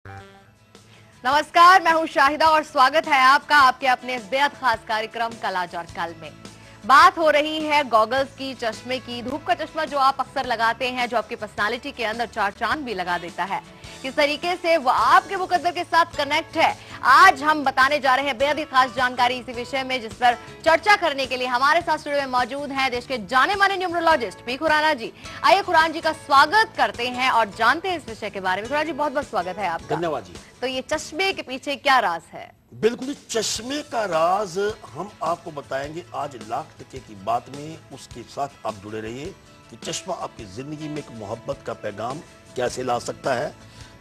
नमस्कार, मैं हूं शाहिदा और स्वागत है आपका आपके अपने इस बेहद खास कार्यक्रम कल आज और कल में। बात हो रही है गॉगल्स की, चश्मे की। धूप का चश्मा जो आप अक्सर लगाते हैं, जो आपकी पर्सनालिटी के अंदर चार चांद भी लगा देता है, किस तरीके से वो आपके मुकद्दर के साथ कनेक्ट है, आज हम बताने जा रहे हैं। बेहद ही खास जानकारी इसी विषय में, जिस पर चर्चा करने के लिए हमारे साथ स्टूडियो में मौजूद हैं देश के जाने माने न्यूमरोलॉजिस्ट पी खुराना जी। आइए खुराना जी का स्वागत करते हैं और जानते हैं इस विषय के बारे में। खुराना जी, बहुत बहुत स्वागत है आपका। धन्यवाद जी। तो ये चश्मे के पीछे क्या राज है? बिल्कुल, चश्मे का राज हम आपको बताएंगे आज लाख टके की बात में। उसके साथ आप जुड़े रहिए कि चश्मा आपकी जिंदगी में एक मोहब्बत का पैगाम कैसे ला सकता है,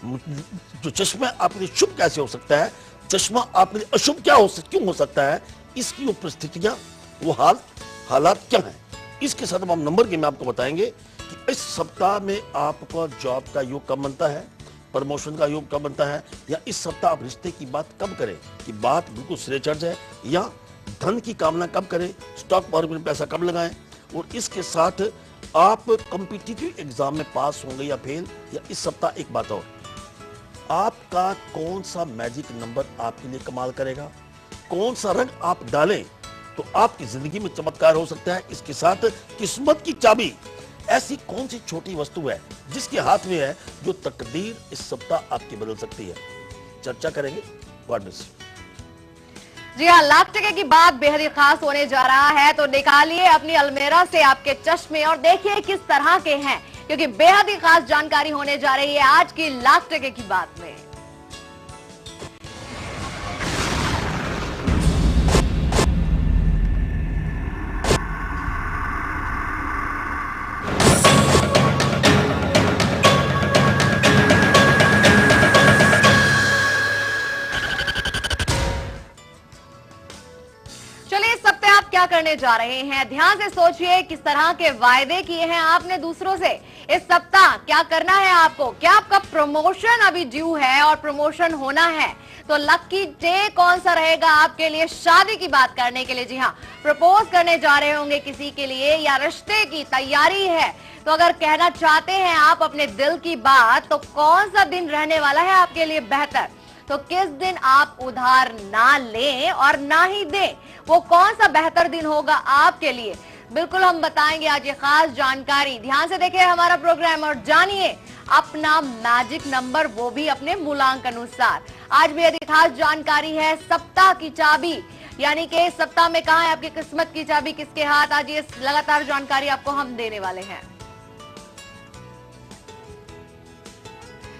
जो चश्मा आपके लिए शुभ कैसे हो सकता है, चश्मा आपके लिए अशुभ क्यों हो सकता है, इसकी वो परिस्थितियां, वो हालात क्या हैं। इसके साथ हम नंबर गेम में आपको बताएंगे कि इस सप्ताह में आपका जॉब का योग कब बनता है, प्रमोशन का योग कब बनता है, या इस सप्ताह आप रिश्ते की बात कब करें कि बात बिल्कुल सिरे चढ़ जाए, या धन की कामना कब करें, स्टॉक मार्केट में पैसा कब लगाएं। और इसके साथ आप कॉम्पिटिटिव एग्जाम में पास होंगे या फेल, या इस सप्ताह एक बात और, आपका कौन सा मैजिक नंबर आपके लिए कमाल करेगा, कौन सा रंग आप डालें तो आपकी जिंदगी में चमत्कार हो सकता है। इसके साथ किस्मत की चाबी, ऐसी कौन सी छोटी वस्तु है जिसके हाथ में है जो तकदीर इस सप्ताह आपकी बदल सकती है, चर्चा करेंगे। God bless you. जी हाँ, लाख टके की बात बेहद ही खास होने जा रहा है, तो निकालिए अपनी अलमेरा से आपके चश्मे और देखिए किस तरह के हैं, क्योंकि बेहद ही खास जानकारी होने जा रही है आज की लाख टके की बात में। क्या करने जा रहे हैं, ध्यान से सोचिए। किस तरह के वायदे किए हैं आपने दूसरों से, इस सप्ताह क्या करना है आपको, क्या आपका प्रमोशन अभी ड्यू है और प्रमोशन होना है, तो लकी डे कौन सा रहेगा आपके लिए शादी की बात करने के लिए। जी हाँ, प्रपोज करने जा रहे होंगे किसी के लिए, या रिश्ते की तैयारी है, तो अगर कहना चाहते हैं आप अपने दिल की बात, तो कौन सा दिन रहने वाला है आपके लिए बेहतर, तो किस दिन आप उधार ना लें और ना ही दें, वो कौन सा बेहतर दिन होगा आपके लिए, बिल्कुल हम बताएंगे आज ये खास जानकारी। ध्यान से देखिए हमारा प्रोग्राम और जानिए अपना मैजिक नंबर, वो भी अपने मूलांक अनुसार। आज भी यदि खास जानकारी है सप्ताह की चाबी, यानी कि इस सप्ताह में कहां है आपकी किस्मत की चाबी, किसके हाथ। आज ये लगातार जानकारी आपको हम देने वाले हैं।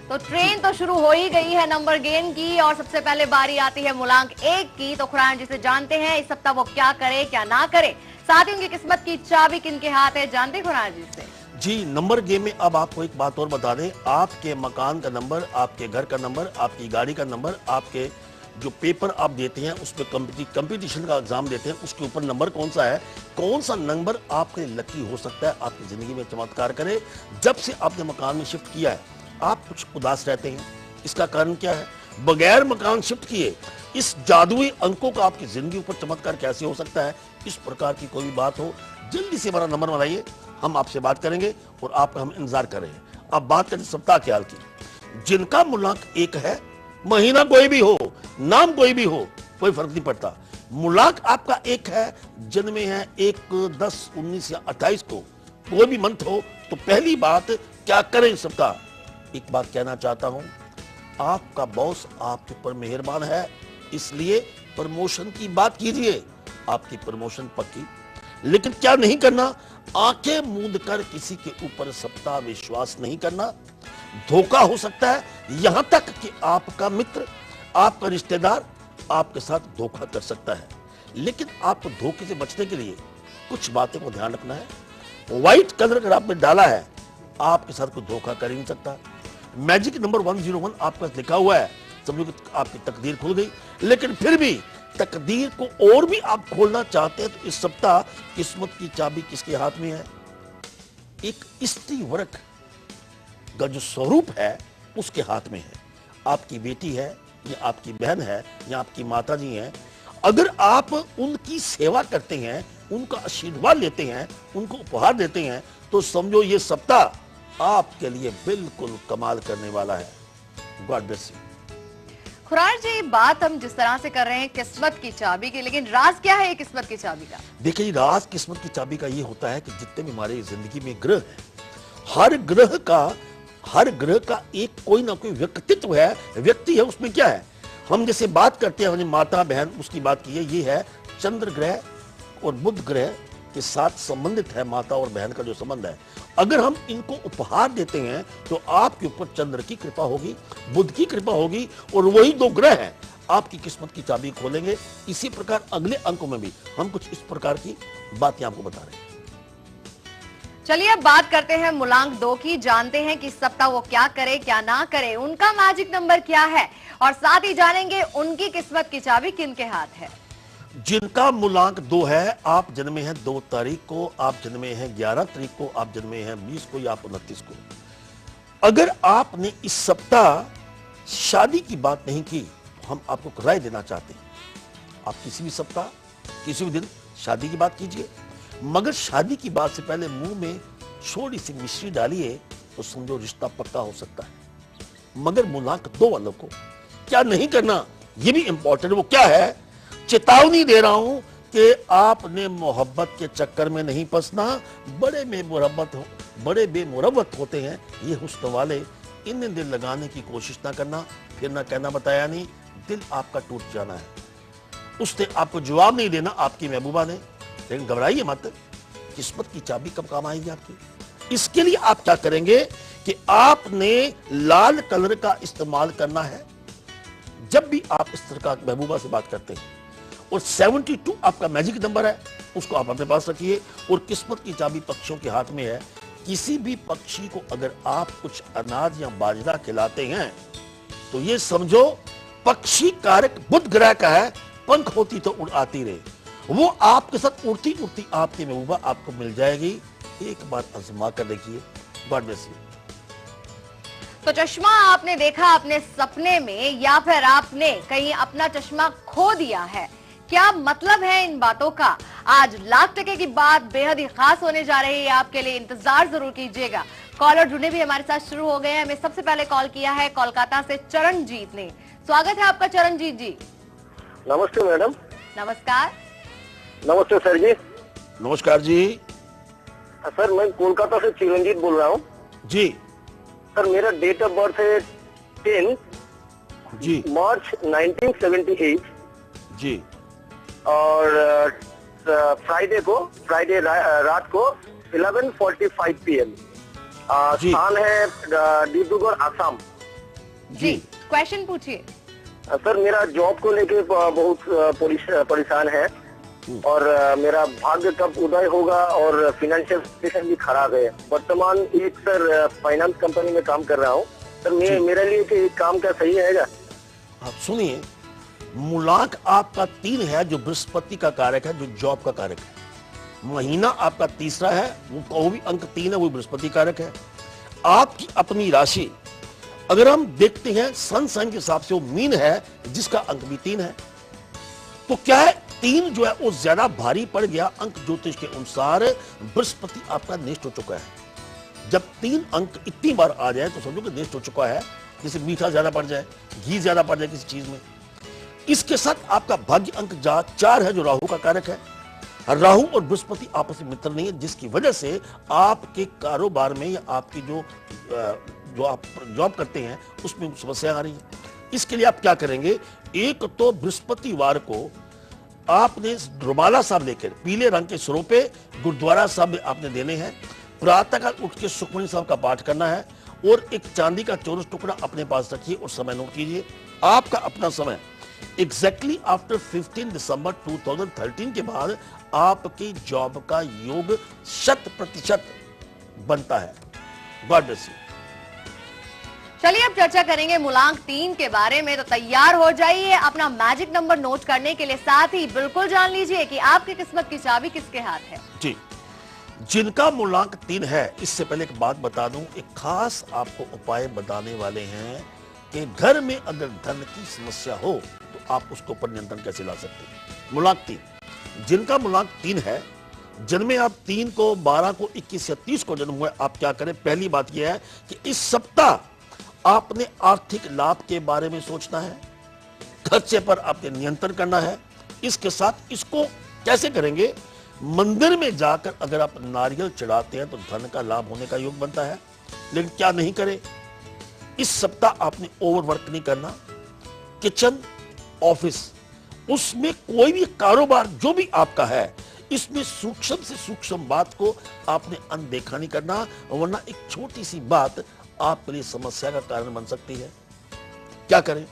तो ट्रेन तो शुरू हो ही गई है नंबर गेम की, और सबसे पहले बारी आती है मूलांक 1 की। तो खुराना जी से जानते हैं इस सप्ताह वो क्या करे क्या ना करे, साथ ही उनकी किस्मत की चाबी किनके हाथ है, जानते खुराना जी से। जी, नंबर गेम में अब आपको एक बात और बता दें, आपके मकान का नंबर, आपके घर का नंबर, आपकी गाड़ी का नंबर, आपके जो पेपर आप देते हैं उस पर कंपटीशन का एग्जाम देते हैं, उसके ऊपर नंबर कौन सा है, कौन सा नंबर आपके लकी हो सकता है, आपकी जिंदगी में चमत्कार करे। जब से आपने मकान में शिफ्ट किया है आप कुछ उदास रहते हैं, इसका कारण क्या है, बगैर मकान शिफ्ट किए इस जादुई अंकों का आपकी जिंदगी ऊपर चमत्कार कैसे हो सकता है। इस प्रकार की कोई बात हो, जल्दी से हमारा नंबर बनाइए, हम आपसे बात करेंगे और आपका हम इंतजार कर रहे हैं। अब बात करें सप्ताह के हाल की। जिनका मूलांक 1 है, महीना कोई भी हो, नाम कोई भी हो, कोई फर्क नहीं पड़ता, मूलांक आपका 1 है, जन्मे हैं 1, 10, 19 या 28 को, कोई भी मंथ हो, तो पहली बात क्या करें इस सप्ताह। एक बात कहना चाहता हूं, आपका बॉस आपके ऊपर मेहरबान है, इसलिए प्रमोशन की बात कीजिए, आपकी प्रमोशन पक्की। लेकिन क्या नहीं करना, आंखें मूंद कर किसी के ऊपर सप्ताह विश्वास नहीं करना, धोखा हो सकता है, यहां तक कि आपका मित्र, आपका रिश्तेदार आपके साथ धोखा कर सकता है। लेकिन आपको धोखे से बचने के लिए कुछ बातों को ध्यान रखना है। व्हाइट कलर अगर आपने डाला है, आपके साथ कोई धोखा कर ही नहीं सकता। मैजिक नंबर 101 आपका लिखा हुआ है, समझो कि आपकी तकदीर खुल गई। लेकिन फिर भी तकदीर को और भी आप खोलना चाहते हैं, तो इस सप्ताह किस्मत की चाबी किसके हाथ में है, एक स्त्री वर्ग का जो स्वरूप है उसके हाथ में है। आपकी बेटी है, या आपकी बहन है, या आपकी माता जी हैं, अगर आप उनकी सेवा करते हैं, उनका आशीर्वाद लेते हैं, उनको उपहार देते हैं, तो समझो ये सप्ताह आपके लिए बिल्कुल कमाल करने वाला है। God bless you. Khurar ji, बात हम जिस तरह से कर रहे हैं किस्मत की चाबी की, लेकिन राज क्या है ये किस्मत की चाबी का? देखिए, राज किस्मत की चाबी का ये होता है कि जितने भी हमारे जिंदगी में ग्रह हैं, हर ग्रह का एक कोई ना कोई व्यक्तित्व है, व्यक्ति है। उसमें क्या है, हम जैसे बात करते हैं, हमने माता बहन उसकी बात की है, ये है चंद्र ग्रह और बुध ग्रह के साथ संबंधित है। माता और बहन का जो संबंध है, अगर हम इनको उपहार देते हैं तो आपके ऊपर चंद्र की कृपा होगी, बुध की कृपा होगी, और वही दो ग्रह हैं आपकी किस्मत की चाबी खोलेंगे। इसी प्रकार अगले अंकों में भी हम कुछ इस प्रकार की बातें आपको बता रहे हैं। चलिए अब बात करते हैं मूलांक 2 की, जानते हैं कि इस सप्ताह वो क्या करे क्या ना करे, उनका मैजिक नंबर क्या है, और साथ ही जानेंगे उनकी किस्मत की चाबी किनके हाथ है। जिनका मूलांक 2 है, आप जन्मे हैं 2 तारीख को, आप जन्मे हैं 11 तारीख को, आप जन्मे हैं 20 को या 29 को। अगर आपने इस सप्ताह शादी की बात नहीं की तो हम आपको राय देना चाहते हैं। आप किसी भी सप्ताह किसी भी दिन शादी की बात कीजिए, मगर शादी की बात से पहले मुंह में थोड़ी सी मिश्री डालिए तो समझो रिश्ता पक्का हो सकता है। मगर मूलांक 2 वालों को क्या नहीं करना, यह भी इंपॉर्टेंट। वो क्या है, चेतावनी दे रहा हूं कि आपने मोहब्बत के चक्कर में नहीं फंसना। बड़े बेमुरव्वत होते हैं ये हुस्न वाले, इनमें दिल लगाने की कोशिश ना करना। फिर ना कहना बताया नहीं, दिल आपका टूट जाना है। उसने आपको जवाब नहीं देना, आपकी महबूबा ने। लेकिन घबराइए मत, किस्मत की चाबी कब काम आएगी आपकी। इसके लिए आप क्या करेंगे कि आपने लाल कलर का इस्तेमाल करना है जब भी आप इस तरह का महबूबा से बात करते हैं। और 72 आपका मैजिक नंबर है, उसको आप अपने पास रखिए। और किस्मत की चाबी पक्षियों के हाथ में है। किसी भी पक्षी को अगर आप कुछ अनाज या बाजरा खिलाते हैं तो ये समझो पक्षी कारक बुध ग्रह का है। पंख होती तो उड़ आती रहे, वो आपके साथ उड़ती उड़ती आपकी महबूबा आपको मिल जाएगी। एक बार आजमा कर देखिए। God bless you. तो चश्मा आपने देखा अपने सपने में, या फिर आपने कहीं अपना चश्मा खो दिया है, क्या मतलब है इन बातों का? आज लाख टके की बात बेहद ही खास होने जा रही है आपके लिए, इंतजार जरूर कीजिएगा। कॉलर जुड़ने भी हमारे साथ शुरू हो गए हैं। हमें सबसे पहले कॉल किया है कोलकाता से चरणजीत ने। स्वागत है आपका चरणजीत जी। नमस्ते मैडम। नमस्कार। नमस्ते सर जी। नमस्कार जी। सर मैं कोलकाता से चिरंजीत बोल रहा हूँ जी। सर मेरा डेट ऑफ बर्थ है 10 जी मार्च 1978 जी। और फ्राइडे रात को 11:45 PM। स्थान है डिब्रूगढ़, आसाम। जी क्वेश्चन पूछिए। सर मेरा जॉब को लेके बहुत परेशान है, और मेरा भाग्य कब उदय होगा, और फाइनेंशियल सिचुएशन भी खराब है। वर्तमान एक सर फाइनेंस कंपनी में काम कर रहा हूँ सर। मेरे लिए कि काम क्या सही रहेगा? आप सुनिए, मूलांक आपका 3 है जो बृहस्पति का कारक है, जो जॉब का कारक है। महीना आपका तीसरा है, वो भी अंक 3 है, वो बृहस्पति कारक है। आपकी अपनी राशि अगर हम देखते हैं सन साइन के हिसाब से वो मीन है, जिसका अंक भी 3 है। तो क्या है, 3 जो है वो ज्यादा भारी पड़ गया। अंक ज्योतिष के अनुसार बृहस्पति आपका नेष्ट हो चुका है। जब 3 अंक इतनी बार आ जाए तो समझो कि नेष्ट हो चुका है। जैसे मीठा ज्यादा पड़ जाए, घी ज्यादा पड़ जाए किसी चीज में। इसके साथ आपका भाग्य अंक 4 है, जो राहु का कारक है। राहु और बृहस्पति आपस में मित्र नहीं है, जिसकी वजह से आपके कारोबार में या आपकी जो आप जॉब करते हैं उसमें समस्या आ रही है। इसके लिए आप क्या करेंगे, एक तो बृहस्पतिवार को आपने रुमाला साहब लेकर पीले रंग के सिरों पे गुरुद्वारा साहब में आपने देने हैं। प्रातःकाल उठ के सुखमनी साहब का पाठ करना है, और एक चांदी का चौरस टुकड़ा अपने पास रखिए और समय नोट कीजिए। आपका अपना समय एग्जैक्टली आफ्टर 15 दिसंबर 2013 के बाद आपकी जॉब का योग 100% बनता है। God bless you. चलिए अब चर्चा करेंगे मूलांक 3 के बारे में। तो तैयार हो जाइए अपना मैजिक नंबर नोट करने के लिए। साथ ही बिल्कुल जान लीजिए कि आपकी किस्मत की चाबी किसके हाथ है। जी, जिनका मूलांक 3 है, इससे पहले एक बात बता दूं, एक खास आपको उपाय बताने वाले हैं कि घर में अगर धन की समस्या हो तो आप उसके ऊपर नियंत्रण कैसे ला सकते हैं। मूलांक 3, जिनका मूलांक 3 है, जन्मे आप 3 को, 12 को, 21 या 30 को जन्म हुआ, आप क्या करें। पहली बात यह है कि इस सप्ताह आपने आर्थिक लाभ के बारे में सोचना है। खर्चे पर आपने नियंत्रण करना है। इसके साथ इसको कैसे करेंगे? मंदिर में जाकर अगर आप नारियल चढ़ाते हैं तो धन का लाभ होने का योग बनता है। लेकिन क्या नहीं करें, इस सप्ताह आपने ओवरवर्क नहीं करना। किचन, ऑफिस, उसमें कोई भी कारोबार जो भी आपका है, इसमें सूक्ष्म से सूक्ष्म बात को आपने अनदेखा नहीं करना, वरना एक छोटी सी बात आपके लिए समस्या का कारण बन सकती है। क्या करें?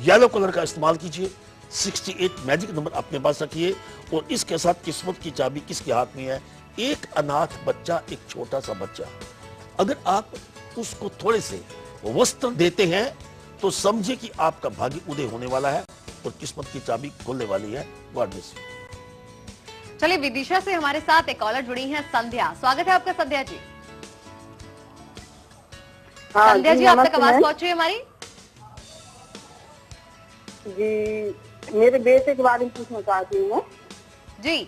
येलो कलर का इस्तेमाल कीजिए। 68 मैजिक नंबर अपने पास रखिए। और इसके साथ किस्मत की चाबी किसके हाथ में है? एक अनाथ बच्चा, एक छोटा सा बच्चा, अगर आप उसको थोड़े से वस्त्र देते हैं तो समझे कि आपका भाग्य उदय होने वाला है और किस्मत की चाबी खुलने वाली है। God bless you. चलिए, विदिशा से हमारे साथ एक कॉलर जुड़ी हैं, संध्या। स्वागत है आपका संध्या जी। हाँ, संध्या जी, आप तक आवाज पहुंच रही है हमारी? जी, मेरे बेटे के बारे में पूछना चाहती हूँ मैं। जी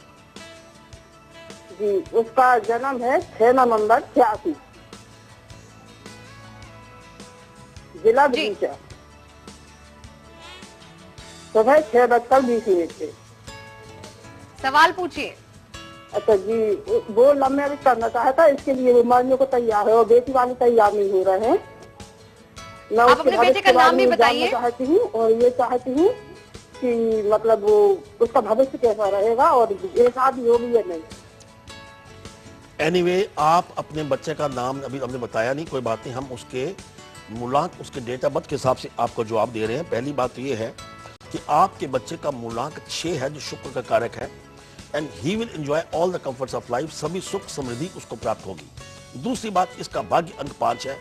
जी, उसका जन्म है 6 नवंबर 86, जिला विदिशा, सुबह 6:20 पे। सवाल पूछिए। अच्छा जी, वो लव मैरिज करना चाहता है, इसके लिए वो मरने को तैयार है और बेटी वाले तैयार नहीं हो रहे हैं। मैं आप अपने बेटे का नाम भी बताइए। चाहती हूँ और ये चाहती हूँ कि मतलब वो उसका भविष्य कैसा रहेगा और ये शादी होगी या नहीं। एनीवे, आप अपने बच्चे का नाम अभी हमने बताया नहीं, कोई बात नहीं, हम उसके मूलांक, उसके डेट ऑफ बर्थ के हिसाब से आपको जवाब दे रहे हैं। पहली बात तो ये है कि आपके बच्चे का मूलांक 6 है, जो शुक्र का कारक है, and he will enjoy all the comforts of life, सभी सुख समृद्धि उसको प्राप्त होगी। दूसरी बात, इसका भाग्य अंक 5 है।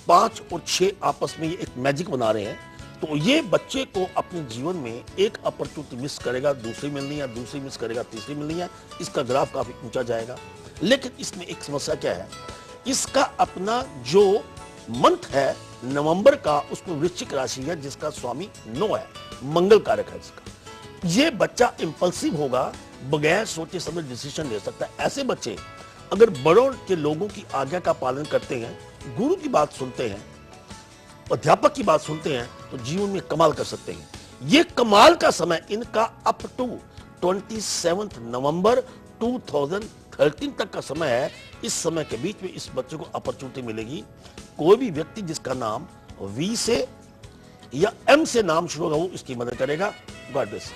5 और 6 आपस में ये एक मैजिक बना रहे हैं, तो ये बच्चे को अपने जीवन में एक अपॉर्चुनिटी मिस करेगा, दूसरी मिलनी है, दूसरी मिस करेगा, तीसरी मिलनी है। इसका ग्राफ काफी ऊंचा जाएगा। लेकिन इसमें एक समस्या क्या है, इसका अपना जो मंथ है नवंबर का, उसमें वृश्चिक राशि है जिसका स्वामी 9 है, मंगल कारक है इसका। ये बच्चा इंपल्सिव होगा, बगैर सोचे समझे डिसीजन ले सकता है। ऐसे बच्चे अगर बड़ों के लोगों की आज्ञा का पालन करते हैं, गुरु की बात सुनते हैं, अध्यापक की बात सुनते हैं, तो जीवन में कमाल कर सकते हैं। ये कमाल का समय इनका अप टू 27 नवंबर 2013 तक का समय है। इस समय के बीच में इस बच्चे को अपॉर्चुनिटी मिलेगी। कोई भी व्यक्ति जिसका नाम वी से या एम से नाम शुरू होगा, वो इसकी मदद करेगा। God bless.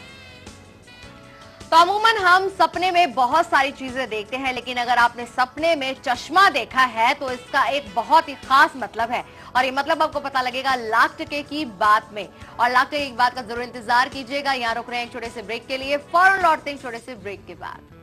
तो अमूमन हम सपने में बहुत सारी चीजें देखते हैं, लेकिन अगर आपने सपने में चश्मा देखा है तो इसका एक बहुत ही खास मतलब है, और ये मतलब आपको पता लगेगा लाख टके की बात में। और लाख टके की बात का जरूर इंतजार कीजिएगा। यहाँ रुक रहे हैं एक छोटे से ब्रेक के लिए, फौरन लौटते हैं छोटे से ब्रेक के बाद।